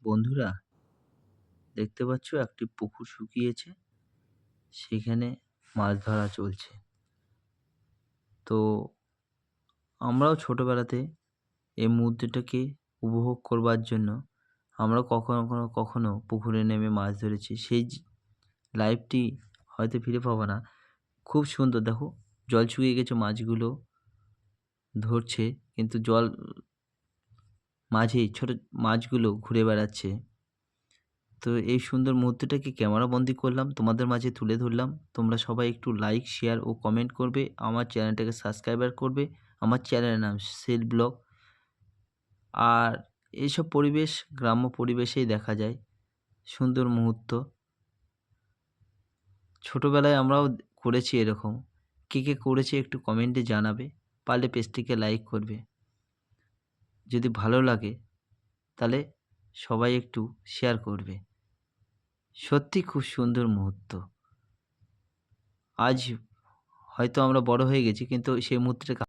বন্ধুরা, দেখতে পাচ্ছ একটি পুকুর শুকিয়েছে, সেখানে মাছ ধরা চলছে। তো আমরাও ছোটবেলাতে এই মুহূর্তটাকে উপভোগ করবার জন্য আমরা কখনো পুকুরে নেমে মাছ ধরেছি। সেই লাইফটি হয়তো ফিরে পাবো না। খুব সুন্দর দেখো, জল শুকিয়ে গেছে, মাছগুলো ধরছে, কিন্তু জল মাঝেই ছোট মাছগুলো ঘুরে বেড়াচ্ছে। তো এই সুন্দর মুহূর্তটাকে ক্যামেরাবন্দি করলাম, তোমাদের মাঝে তুলে ধরলাম। তোমরা সবাই একটু লাইক, শেয়ার ও কমেন্ট করবে। আমার চ্যানেলটাকে সাবস্ক্রাইবার করবে। আমার চ্যানেলের নাম সেল ব্লগ। আর এইসব পরিবেশ গ্রাম্য পরিবেশেই দেখা যায় সুন্দর মুহূর্ত। ছোটোবেলায় আমরাও করেছি এরকম। কে কে করেছে একটু কমেন্টে জানাবে। পারলে পেজটিকে লাইক করবে। যদি ভালো লাগে তাহলে সবাই একটু শেয়ার করবে। সত্যি খুব সুন্দর মুহূর্ত। আজ হয়তো আমরা বড় হয়ে গেছি, কিন্তু সেই মুহূর্তটাকে